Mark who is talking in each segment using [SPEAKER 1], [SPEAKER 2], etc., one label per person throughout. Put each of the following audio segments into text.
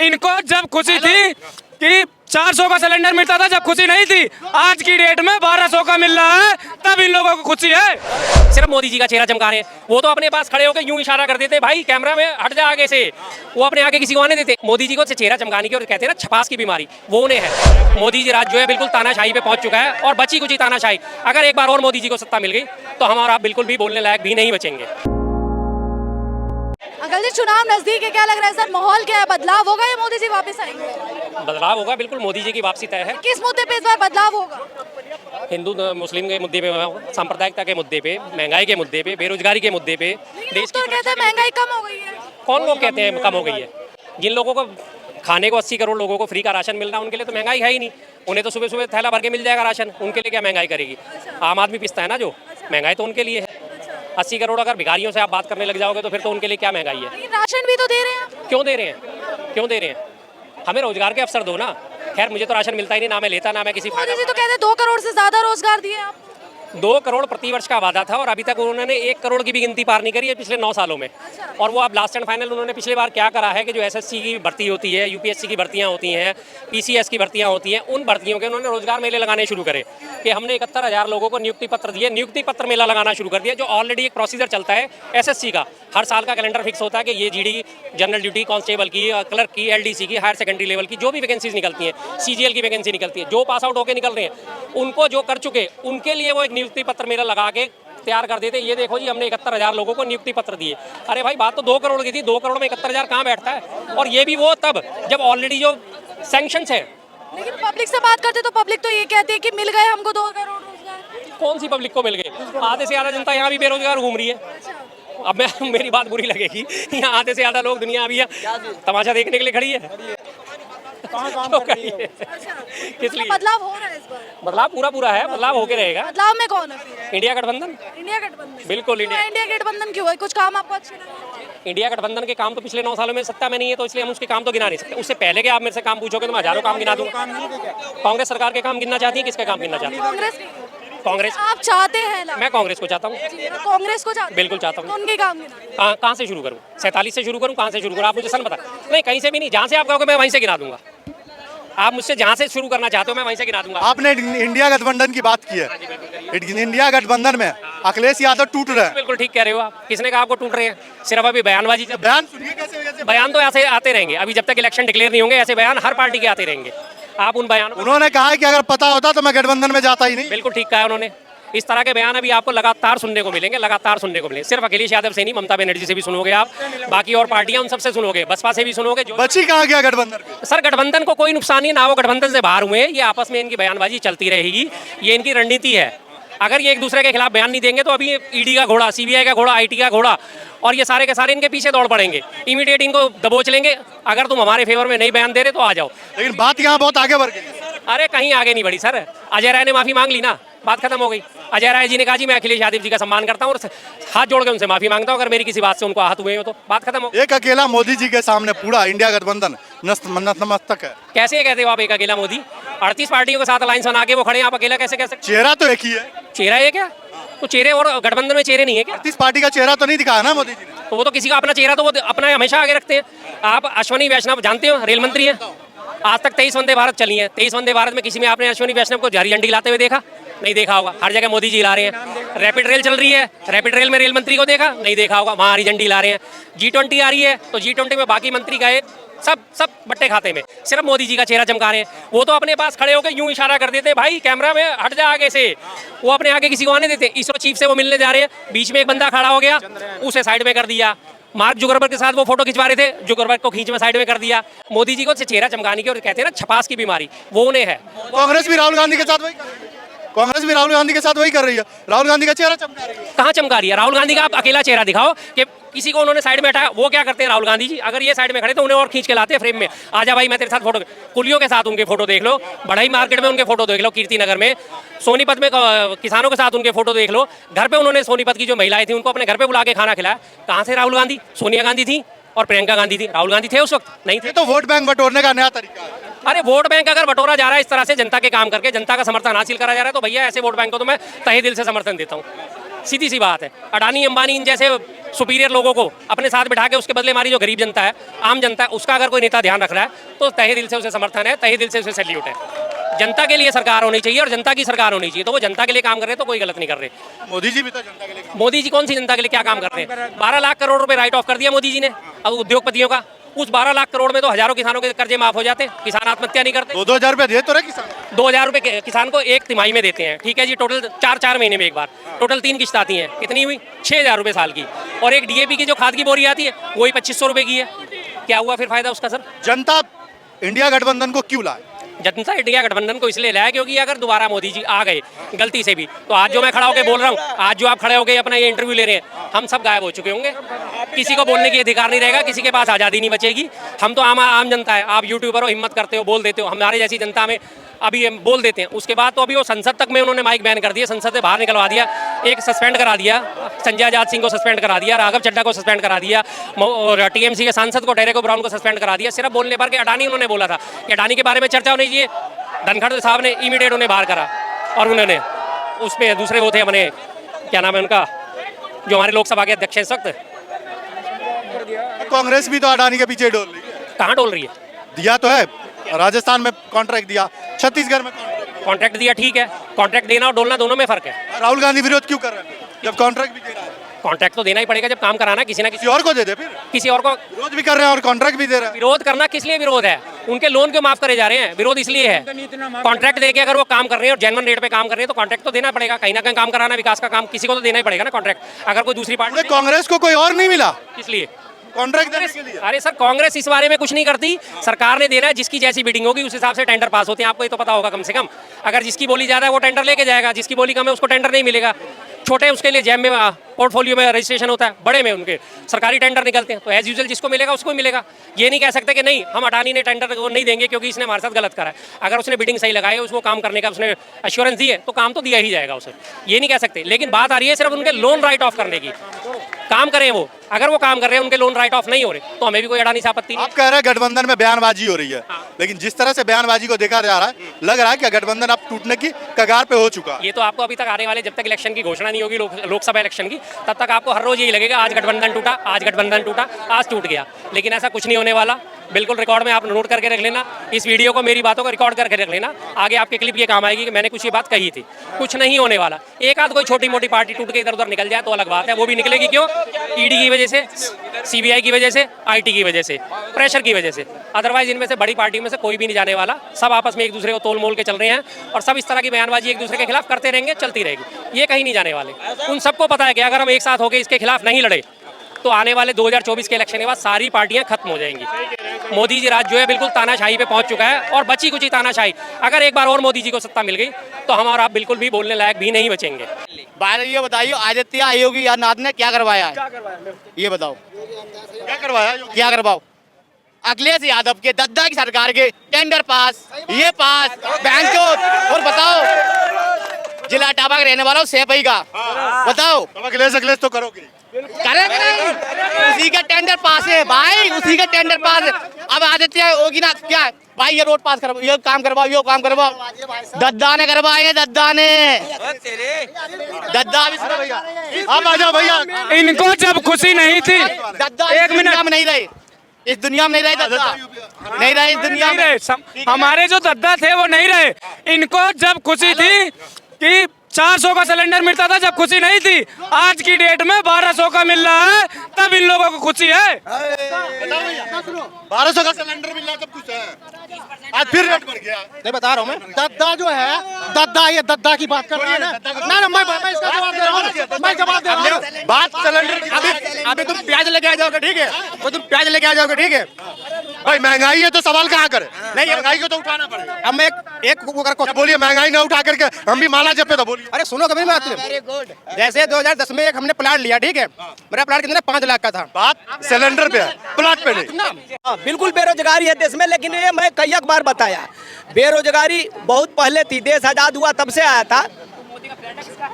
[SPEAKER 1] इनको जब खुशी थी कि 400 का सिलेंडर मिलता था, जब खुशी नहीं थी, आज की डेट में 1200 का मिल रहा है, तब इन लोगों को खुशी है।
[SPEAKER 2] सिर्फ मोदी जी का चेहरा चमका रहे हैं। वो तो अपने पास खड़े होकर यूं इशारा कर देते, भाई कैमरा में हट जा आगे से, वो अपने आगे किसी को आने देते। मोदी जी को चेहरा चमकाने की और कहते हैं ना छपास की बीमारी, वो उन्हें है। मोदी जी राज जो है बिल्कुल तानाशाही पे पहुंच चुका है और बची कुछ तानाशाही। अगर एक बार और मोदी जी को सत्ता मिल गई तो हम और आप बिल्कुल भी बोलने लायक भी नहीं बचेंगे।
[SPEAKER 3] अंकल जी, चुनाव नजदीक है, क्या लग रहा है सर? माहौल क्या है? बदलाव होगा या मोदी जी वापस आएंगे?
[SPEAKER 2] बदलाव होगा, बिल्कुल मोदी जी की वापसी तय है।
[SPEAKER 3] किस मुद्दे पे इस बार बदलाव होगा?
[SPEAKER 2] हिंदू मुस्लिम के मुद्दे पे, सांप्रदायिकता के मुद्दे पे, महंगाई के मुद्दे पे, बेरोजगारी के मुद्दे पे।
[SPEAKER 3] देश तो कहते हैं महंगाई कम हो गई है।
[SPEAKER 2] कौन लोग कहते हैं कम हो गई है? जिन लोगों को खाने को 80 करोड़ लोगों को फ्री का राशन मिल रहा है, उनके लिए तो महंगाई है ही नहीं। उन्हें तो सुबह सुबह थैला भर के मिल जाएगा राशन, उनके लिए क्या महंगाई करेगी? आम आदमी पिसता है ना जो, महंगाई तो उनके लिए है। 80 करोड़ अगर भिखारियों से आप बात करने लग जाओगे तो फिर तो उनके लिए क्या महंगाई है?
[SPEAKER 3] लेकिन राशन भी तो दे रहे हैं।
[SPEAKER 2] क्यों दे रहे हैं? क्यों दे रहे हैं? हमें रोजगार के अवसर दो ना। खैर मुझे तो राशन मिलता ही नहीं, ना मैं लेता ना मैं किसी।
[SPEAKER 3] मोदी जी तो कहते हैं 2 करोड़ से ज्यादा रोजगार दिए आप।
[SPEAKER 2] 2 करोड़ प्रतिवर्ष का वादा था और अभी तक उन्होंने 1 करोड़ की भी गिनती पार नहीं करी है पिछले 9 सालों में। और वो अब लास्ट एंड फाइनल उन्होंने पिछली बार क्या करा है कि जो एसएससी की भर्ती होती है, यूपीएससी की भर्तियां होती हैं, पीसीएस की भर्तियां होती हैं, उन भर्तियों के उन्होंने रोजगार मेले लगाने शुरू करे कि हमने 71,000 लोगों को नियुक्ति पत्र दिए, नियुक्ति पत्र मेला लगाना शुरू कर दिया। जो ऑलरेडी एक प्रोसीजर चलता है एसएससी का, हर साल का कैलेंडर फिक्स होता है कि ये जीडी, जनरल ड्यूटी, कांस्टेबल की, क्लर्क की, एलडीसी की, हायर सेकेंडरी लेवल की जो भी वैकेंसीज निकलती हैं, सीजीएल की वैकेंसी निकलती है, जो पास आउट होकर निकल रहे हैं उनको, जो कर चुके, उनके लिए वो एक नियुक्ति पत्र मेला लगा के तैयार कर देते। ये देखो जी, हमने 71,000 लोगों को नियुक्ति पत्र दिए। अरे भाई, बात तो 2 करोड़ की थी, 2 करोड़ में 71,000 कहाँ बैठता है? और ये भी वो तब जब ऑलरेडी जो सैंक्शंस है।
[SPEAKER 3] लेकिन पब्लिक से बात करते तो पब्लिक तो ये कहती है कि मिल गए हमको 2 करोड़ रोजगार।
[SPEAKER 2] कौन सी पब्लिक को मिल गए? आधे से ज़्यादा जनता यहाँ भी बेरोजगार घूम रही है। अब मैं, मेरी बात बुरी लगेगी, यहाँ आधे से ज़्यादा लोग दुनिया अभी तमाशा देखने के लिए खड़ी है। क्यों खड़ी है? किस लिए?
[SPEAKER 3] बदलाव हो रहा है इस बार।
[SPEAKER 2] बदलाव पूरा है, बदलाव होके रहेगा।
[SPEAKER 3] बदलाव में कौन है फिर?
[SPEAKER 2] इंडिया गठबंधन।
[SPEAKER 3] इंडिया गठबंधन।
[SPEAKER 2] बिल्कुल
[SPEAKER 3] इंडिया गठबंधन क्यों है? कुछ काम आपको अच्छे लगे?
[SPEAKER 2] इंडिया गठबंधन के काम तो पिछले 9 सालों में सत्ता में नहीं है, तो इसलिए हम उसके काम तो गिना नहीं सकते। उससे पहले के आप मेरे से काम पूछोगे तो मैं हजारों काम गिना दूंगा। कांग्रेस सरकार के काम गिनना चाहती है? किसके काम गिनना चाहती है? कांग्रेस।
[SPEAKER 3] आप चाहते हैं?
[SPEAKER 2] मैं कांग्रेस को चाहता हूँ।
[SPEAKER 3] कांग्रेस को चाहते?
[SPEAKER 2] बिल्कुल चाहता हूँ।
[SPEAKER 3] तो उनके काम गिना।
[SPEAKER 2] कहाँ से शुरू करूँ? 47 से शुरू करूँ? कहाँ से शुरू करूँ? आप मुझे सन बता। नहीं, कहीं से भी नहीं, जहाँ से आप कहोगे मैं वहीं से गिना दूंगा। आप मुझसे जहाँ से शुरू करना चाहते हो मैं वहीं से गिना दूंगा।
[SPEAKER 4] आपने इंडिया गठबंधन की बात की है। इंडिया गठबंधन में अखिलेश यादव टूट रहे हैं।
[SPEAKER 2] बिल्कुल ठीक कह रहे हो आप। किसने कहा आपको टूट रहे हैं? सिर्फ अभी बयानबाजी।
[SPEAKER 4] बयान सुनिए कैसे
[SPEAKER 2] बयान तो ऐसे आते रहेंगे, अभी जब तक इलेक्शन डिक्लेयर नहीं होंगे ऐसे बयान हर पार्टी के आते रहेंगे। आप उन बयान,
[SPEAKER 4] उन्होंने कहा है कि अगर पता होता तो मैं गठबंधन में जाता ही नहीं।
[SPEAKER 2] बिल्कुल ठीक कहा है उन्होंने। इस तरह के बयान अभी आपको लगातार सुनने को मिलेंगे, लगातार सुनने को मिलेंगे। सिर्फ अखिलेश यादव से नहीं, ममता बनर्जी से भी सुनोगे आप, बाकी और पार्टियां उन सबसे सुनोगे, बसपा से भी सुनोगे।
[SPEAKER 4] बची कहाँ गया गठबंधन?
[SPEAKER 2] सर गठबंधन को कोई नुकसान नहीं, ना वो गठबंधन से बाहर हुए, ये आपस में इनकी बयानबाजी चलती रहेगी, ये इनकी रणनीति है। अगर ये एक दूसरे के खिलाफ बयान नहीं देंगे तो अभी ईडी का घोड़ा, सीबीआई का घोड़ा, आईटी का घोड़ा और ये सारे के सारे इनके पीछे दौड़ पड़ेंगे, इमीडिएट इनको दबोच लेंगे। अगर तुम हमारे फेवर में नहीं बयान दे रहे तो आ जाओ।
[SPEAKER 4] लेकिन बात यहाँ बहुत आगे बढ़ गई।
[SPEAKER 2] अरे कहीं आगे नहीं बढ़ी सर। अजय राय ने माफी मांग ली ना, बात खत्म हो गई। अजय राय जी ने कहा जी मैं अखिलेश यादव जी का सम्मान करता हूँ और हाथ जोड़ के उनसे माफी मांगता हूँ अगर मेरी किसी बात से उनको आहत हुए हो, तो बात खत्म हो।
[SPEAKER 4] एक अकेला मोदी जी के सामने पूरा इंडिया गठबंधन नतमस्तक है।
[SPEAKER 2] कैसे कहते हो आप एक अकेला मोदी? 38 पार्टियों के साथ अलायंस बना के वो खड़े हैं, आप अकेला कैसे कह सकते?
[SPEAKER 4] चेहरा तो एक ही है।
[SPEAKER 2] चेहरा है क्या? तो चेहरे और गठबंधन में चेहरे नहीं है क्या?
[SPEAKER 4] 38 पार्टी का चेहरा तो नहीं दिखाया ना मोदी जी ने।
[SPEAKER 2] तो वो तो किसी का अपना चेहरा तो वो अपना हमेशा आगे रखते हैं। आप अश्विनी वैष्णव जानते हो, रेल मंत्री है। आज तक 23 वंदे भारत चली है। 23 वंदे भारत में किसी में आपने अश्विनी वैष्णव को हरी झंडी लाते हुए देखा? नहीं देखा होगा। हर जगह मोदी जी ला रहे हैं। रैपिड रेल चल रही है, रैपिड रेल में रेल मंत्री को देखा? नहीं देखा होगा, वहाँ हरी झंडी ला रहे हैं। G20 आ रही है तो G20 में बाकी मंत्री गए, सब बट्टे खाते में, सिर्फ मोदी जी का चेहरा चमका रहे हैं। वो तो अपने पास खड़े होकर यूं इशारा कर देते, भाई कैमरा में हट जा आगे से, वो अपने आगे किसी को आने देते। इसरो चीफ से वो मिलने जा रहे हैं, बीच में एक बंदा खड़ा हो गया, उसे साइड में कर दिया। मार्क जुकरबर्ग के साथ वो फोटो खिंचवा रहे थे, जुकरबर्ग को खींच में साइड में कर दिया। मोदी जी को चेहरा चमकाने की और कहते हैं ना छपास की बीमारी, वो उन्हें है।
[SPEAKER 4] कांग्रेस भी राहुल गांधी के साथ वही कर रही है। राहुल गांधी का चेहरा चमका रही है।
[SPEAKER 2] कहाँ चमका रही है? राहुल गांधी का आप अकेला चेहरा दिखाओ कि किसी को उन्होंने साइड में हटाया। वो क्या करते हैं राहुल गांधी जी? अगर ये साइड में खड़े तो उन्हें और खींच के लाते हैं फ्रेम में। आजा भाई मैं तेरे साथ फोटो। कुलियों के साथ उनके फोटो देख लो, बढ़ई मार्केट में उनके फोटो देख लो, कीर्ति नगर में, सोनीपत में किसानों के साथ उनके फोटो देख लो। घर पे उन्होंने सोनीपत की जो महिलाएं थी उनको अपने घर पे बुला के खाना खिलाया। कहाँ से राहुल गांधी? सोनिया गांधी थी और प्रियंका गांधी थी। राहुल गांधी थे उस वक्त? नहीं थे।
[SPEAKER 4] तो वोट बैंक बटोरने का नया तरीका है।
[SPEAKER 2] अरे वोट बैंक अगर बटोरा जा रहा है इस तरह से जनता के काम करके, जनता का समर्थन हासिल करा जा रहा है, तो भैया ऐसे वोट बैंक को तो मैं तहे दिल से समर्थन देता हूँ। सीधी सी बात है। अडानी अंबानी इन जैसे सुपीरियर लोगों को अपने साथ बिठा के उसके बदले हमारी जो गरीब जनता है, आम जनता है, उसका अगर कोई नेता ध्यान रख रहा है तो तहे दिल से उसे समर्थन है, तहे दिल से उसे सैल्यूट है। जनता के लिए सरकार होनी चाहिए और जनता की सरकार होनी चाहिए, तो वो जनता के लिए काम कर रहे हैं तो कोई गलत नहीं कर रहे।
[SPEAKER 4] मोदी जी भी तो जनता के लिए
[SPEAKER 2] मोदी जी कौन सी जनता के लिए क्या काम कर रहे हैं? 12 लाख करोड़ रुपए राइट ऑफ कर दिया मोदी जी ने अब उद्योगपतियों का। उस 12 लाख करोड़ में तो हजारों किसानों के कर्जे माफ हो जाते, किसान आत्महत्या नहीं करते।
[SPEAKER 4] 2-2 हजार रुपए दे तो रहे किसान।
[SPEAKER 2] 2000 रुपए किसान को एक तिमाही में देते हैं, ठीक है जी। टोटल 4-4 महीने में एक बार, टोटल 3 किस्त आती हैं। कितनी हुई? 6000 रुपए साल की। और एक DAP की जो खाद की बोरी आती है वही 2500 रुपए की है। क्या हुआ फिर फायदा उसका सर?
[SPEAKER 4] जनता इंडिया गठबंधन को क्यों लाए?
[SPEAKER 2] जनता इंडिया गठबंधन को इसलिए लाया क्योंकि अगर दोबारा मोदी जी आ गए गलती से भी, तो आज जो मैं खड़ा होकर बोल रहा हूँ, आज जो आप खड़े होकर अपना ये इंटरव्यू ले रहे हैं, हम सब गायब हो चुके होंगे। किसी को बोलने की अधिकार नहीं रहेगा, किसी के पास आज़ादी नहीं बचेगी। हम तो आम जनता है। आप यूट्यूबर हो, हिम्मत करते हो, बोल देते हो। हमारे जैसी जनता में अभी हम बोल देते हैं, उसके बाद तो अभी वो संसद तक में उन्होंने माइक बैन कर दिया, संसद से बाहर निकलवा दिया, एक सस्पेंड करा दिया, संजय आजाद सिंह को सस्पेंड करा दिया, राघव चड्ढा को सस्पेंड करा दिया, और TMC के सांसद को डेरेक ओब्रायन को सस्पेंड करा दिया, सिर्फ बोलने पर कि अडानी उन्होंने बोला था कि अडानी के बारे में चर्चा होनी चाहिए। धनखड़ साहब ने इमीडिएट उन्हें बाहर करा और उन्होंने उस पर दूसरे वो थे अपने, क्या नाम है उनका, जो हमारे लोकसभा के अध्यक्ष हैं इस वक्त।
[SPEAKER 4] कांग्रेस भी तो अडानी के पीछे डोल रही है।
[SPEAKER 2] कहाँ डोल रही है?
[SPEAKER 4] दिया तो है, राजस्थान में कॉन्ट्रैक्ट दिया, छत्तीसगढ़ में
[SPEAKER 2] कॉन्ट्रैक्ट दिया, ठीक है। कॉन्ट्रैक्ट देना और डोलना दोनों में फर्क है।
[SPEAKER 4] राहुल गांधी विरोध क्यों कर रहे हैं जब कॉन्ट्रैक्ट भी दे रहा है?
[SPEAKER 2] कॉन्ट्रैक्ट तो देना ही पड़ेगा जब काम कराना है, किसी ना
[SPEAKER 4] किसी और को दे दे, फिर
[SPEAKER 2] किसी और को।
[SPEAKER 4] विरोध भी कर रहे हैं और कॉन्ट्रैक्ट भी दे रहे हैं।
[SPEAKER 2] विरोध करना किस लिए विरोध है? उनके लोन क्यों माफ करे जा रहे हैं? विरोध इसलिए है, कॉन्ट्रैक्ट देके अगर वो काम कर रहे हैं और जेन्युइन रेट पे काम कर रहे हैं तो कॉन्ट्रैक्ट तो देना पड़ेगा। कहीं ना कहीं काम कराना, विकास का काम, किसी को तो देना ही पड़ेगा ना कॉन्ट्रैक्ट। अगर कोई दूसरी पार्टी,
[SPEAKER 4] कांग्रेस को कोई और नहीं मिला
[SPEAKER 2] किस लिए
[SPEAKER 4] कॉन्ट्रैक्ट देने के लिए?
[SPEAKER 2] अरे सर, कांग्रेस इस बारे में कुछ नहीं करती। सरकार ने देना है, जिसकी जैसी बिडिंग होगी उस हिसाब से टेंडर पास होते हैं। आपको ये तो पता होगा कम से कम। अगर जिसकी बोली ज़्यादा है वो टेंडर लेके जाएगा, जिसकी बोली कम है उसको टेंडर नहीं मिलेगा। छोटे उसके लिए जैम में पोर्टफोलियो में रजिस्ट्रेशन होता है, बड़े में उनके सरकारी टेंडर निकलते हैं। तो एज यूजुअल जिसको मिलेगा उसको ही मिलेगा। ये नहीं कह सकते कि नहीं, हम अडानी ने टेंडर को नहीं देंगे क्योंकि इसने हमारे साथ गलत करा है। अगर उसने बिडिंग सही लगाई है, उसको काम करने का उसने एश्योरेंस दी है, तो काम तो दिया ही जाएगा उसे। ये नहीं कह सकते। लेकिन बात आ रही है सिर्फ उनके लोन राइट ऑफ करने की। काम करें वो, अगर वो काम कर रहे हैं, उनके लोन राइट ऑफ नहीं हो रहे, तो हमें भी कोई अडानी से आपत्ति नहीं।
[SPEAKER 4] आप कह रहे हैं गठबंधन में बयानबाजी हो रही है, लेकिन जिस तरह से बयानबाजी को देखा जा रहा है, लग रहा है कि गठबंधन अब टूटने की कगार पे हो चुका।
[SPEAKER 2] ये तो आपको अभी तक आने वाले, जब तक इलेक्शन की घोषणा नहीं होगी, लोकसभा इलेक्शन की, तब तक आपको हर रोज यही लगेगा आज गठबंधन टूटा, आज गठबंधन टूटा, आज टूट गया। लेकिन ऐसा कुछ नहीं होने वाला। बिल्कुल रिकॉर्ड में आप नोट करके रख लेना, इस वीडियो को, मेरी बातों को रिकॉर्ड करके रख लेना। आगे आपके क्लिप ये काम आएगी कि मैंने कुछ ये बात कही थी। कुछ नहीं होने वाला। एक आध कोई छोटी मोटी पार्टी टूट के इधर उधर निकल जाए तो अलग बात है, वो भी निकलेगी क्यों? ED की वजह से, CBI की वजह से, IT की वजह से, प्रेशर की वजह से। अदरवाइज इनमें से बड़ी पार्टियों में से कोई भी नहीं जाने वाला। सब आपस में एक दूसरे को तोल मोल के चल रहे हैं और सब इस तरह की बयानबाजी एक दूसरे के खिलाफ करते रहेंगे, चलती रहेगी। ये कहीं नहीं जाने वाले। उन सबको पता है कि अगर हम एक साथ होकर इसके खिलाफ नहीं लड़े तो आने वाले 2024 के इलेक्शन के बाद सारी पार्टियां खत्म हो जाएंगी। मोदी जी राज जो है बिल्कुल तानाशाही पे पहुंच चुका है और बची कुछ ही तानाशाही। अगर एक बार और मोदी जी को सत्ता मिल गई तो हम और आप बिल्कुल भी बोलने लायक भी नहीं बचेंगे।
[SPEAKER 5] बाहर ये बताइए, आदित्य आयोगी नाथ ने क्या करवाया है? ये बताओ
[SPEAKER 4] क्या करवाया?
[SPEAKER 5] क्या करवाओ? अखिलेश यादव के दद्दा की सरकार के टेंडर पास, ये पास, बैंक और बताओ, जिला टापा का रहने वाला हूँ सेपई का, बताओ
[SPEAKER 4] अखिलेश तो करोगे?
[SPEAKER 5] करेक्ट नहीं, उसी का टेंडर पास है भाई, उसी का टेंडर पास है। अब आदित्य योगी नाथ क्या है भाई, ये रोड पास करवाओ, ये काम करवाओ, ये काम करवाओ। दद्दा ने करवाए, दद्दा ने, दद्दा
[SPEAKER 4] आप आ जाओ भैया।
[SPEAKER 1] इनको जब खुशी नहीं थी,
[SPEAKER 5] दद्दा
[SPEAKER 1] एक मिनट
[SPEAKER 5] में नहीं रहे, इस दुनिया में नहीं रहे, दद्दा नहीं रहे इस दुनिया
[SPEAKER 1] नहीं
[SPEAKER 5] में।
[SPEAKER 1] रहे। हमारे जो दद्दा थे वो नहीं रहे। इनको जब खुशी थी कि 400 का सिलेंडर मिलता था, जब खुशी नहीं थी। आज की डेट में 1200 का मिल रहा है, तब इन लोगों को खुशी है।
[SPEAKER 4] 1200 का सिलेंडर मिल रहा तब कुछ है, आज फिर रेट बढ़ गया।
[SPEAKER 6] नहीं बता रहा हूँ मैं, दद्दा जो है, दद्दा, ये दद्दा की बात कर रहा है ना। ना मैं इसका जवाब दे रहा हूँ, मैं जवाब दे रहा हूँ।
[SPEAKER 4] बात सिलेंडर,
[SPEAKER 6] अभी तुम प्याज लेके आ जाओगे, ठीक है? तो तुम प्याज लेके आ जाओगे, ठीक है?
[SPEAKER 4] भाई महंगाई है तो सवाल कहाँ करे? नहीं, महंगाई को तो उठाना पड़ेगा।
[SPEAKER 6] अब मैं एक
[SPEAKER 4] बोलिए, महंगाई ना उठा करके हम भी माला जपे तो बोलिए।
[SPEAKER 6] अरे सुनो कभी बात। जैसे 2010 में एक हमने प्लाट लिया, ठीक है? मेरा प्लाट कितना 5 लाख का था।
[SPEAKER 4] बात सिलेंडर पे है, प्लाट पे नहीं।
[SPEAKER 7] बिल्कुल बेरोजगारी है देश में, लेकिन ये मैं कई बार बताया, बेरोजगारी बहुत पहले थी, देश आजाद हुआ तब से आया था।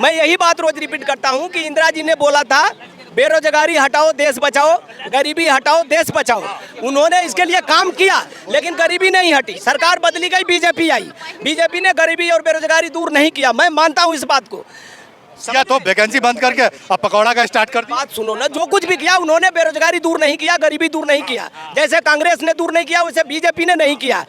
[SPEAKER 7] मैं यही बात रोज रिपीट करता हूँ कि इंदिरा जी ने बोला था बेरोजगारी हटाओ देश बचाओ, गरीबी हटाओ देश बचाओ। उन्होंने इसके लिए काम किया, लेकिन गरीबी नहीं हटी। सरकार बदली गई, बीजेपी आई, बीजेपी ने गरीबी और बेरोजगारी दूर नहीं किया। मैं मानता हूँ इस बात को।
[SPEAKER 4] या तो वैकेंसी बंद करके अब पकौड़ा का स्टार्ट कर दिया।
[SPEAKER 7] बात सुनो ना, जो कुछ भी किया उन्होंने बेरोजगारी दूर नहीं किया, गरीबी दूर नहीं किया। जैसे कांग्रेस ने दूर नहीं किया वैसे बीजेपी ने नहीं किया।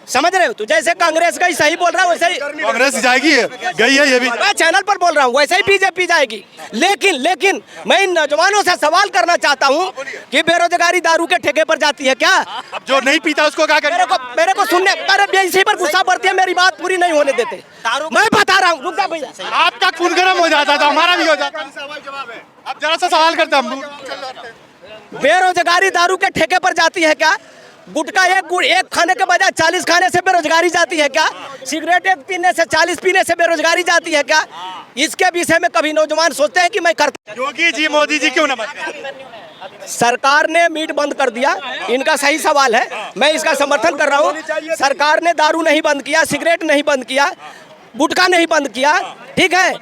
[SPEAKER 7] समझ रहे हो? तो जैसे कांग्रेस का ही सही बोल रहा है वैसे ही
[SPEAKER 4] कांग्रेस जाएगी, गई है ये भी।
[SPEAKER 7] मैं चैनल पर बोल रहा हूँ, वैसे ही बीजेपी जाएगी। लेकिन मैं इन नौजवानों से सवाल करना चाहता हूँ कि बेरोजगारी दारू के ठेके पर जाती है क्या?
[SPEAKER 4] अब जो नहीं पीता उसको क्या करें?
[SPEAKER 7] मेरे को सुनने, अरे इसी पर गुस्सा बढ़ती है, मेरी बात पूरी नहीं होने देते। मैं बता रहा हूँ, रुक जा भैया।
[SPEAKER 4] आपका खून गर्म हो जाता था, हमारा भी हो जाता। अब जरा सा सवाल करते हैं हम।
[SPEAKER 7] बेरोजगारी दारू के ठेके पर जाती है क्या? गुटखा एक खाने के बजाय 40 खाने से बेरोजगारी जाती है क्या? सिगरेट एक पीने से 40 पीने से बेरोजगारी जाती है क्या? इसके विषय में कभी नौजवान सोचते हैं कि मैं करता?
[SPEAKER 4] योगी जी मोदी जी क्यों न माने?
[SPEAKER 7] सरकार ने मीट बंद कर दिया, इनका सही सवाल है, मैं इसका समर्थन कर रहा हूँ। सरकार ने दारू नहीं बंद किया, सिगरेट नहीं बंद किया, गुटखा नहीं बंद किया, ठीक है।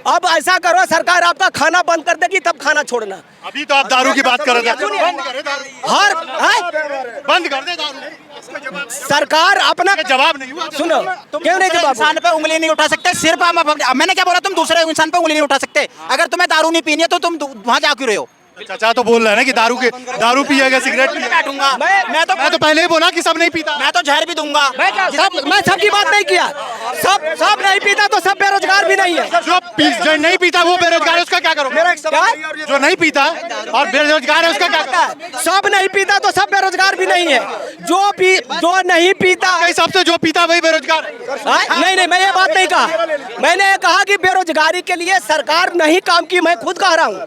[SPEAKER 7] अब ऐसा करो, सरकार आपका खाना बंद कर देगी तब खाना छोड़ना।
[SPEAKER 4] अभी तो आप दारू की बात कर रहे थे। बंद कर दे दारू।
[SPEAKER 7] सरकार अपना
[SPEAKER 4] जवाब नहीं हुआ।
[SPEAKER 7] सुनो, क्यों नहीं जवाब?
[SPEAKER 8] इंसान पे उंगली नहीं उठा सकते, सिर्फ हम मैंने क्या बोला, तुम दूसरे इंसान पे उंगली नहीं उठा सकते। अगर तुम्हें दारू नहीं पीनी है तो तुम वहाँ जा क्यों रहे हो?
[SPEAKER 4] चाचा तो बोल रहे हैं ना कि दारू पिएगा, सिगरेट
[SPEAKER 8] बैठूंगा
[SPEAKER 4] मैं तो पहले ही बोला कि सब नहीं पीता।
[SPEAKER 8] मैं तो जहर भी दूंगा।
[SPEAKER 7] मैं सबकी बात नहीं किया, सब नहीं पीता तो सब बेरोजगार भी नहीं है।
[SPEAKER 4] जो नहीं पीता वो बेरोजगार है, उसका क्या करो?
[SPEAKER 7] मेरा एक सवाल,
[SPEAKER 4] जो नहीं पीता और बेरोजगार है उसका क्या करो?
[SPEAKER 7] सब नहीं पीता तो सब बेरोजगार भी नहीं है। जो नहीं पीता,
[SPEAKER 4] हिसाब से जो पीता वही बेरोजगार है।
[SPEAKER 7] नहीं, मैं ये बात नहीं कहा। मैंने कहा कि बेरोजगारी के लिए सरकार नहीं काम की, मैं खुद कह रहा हूँ।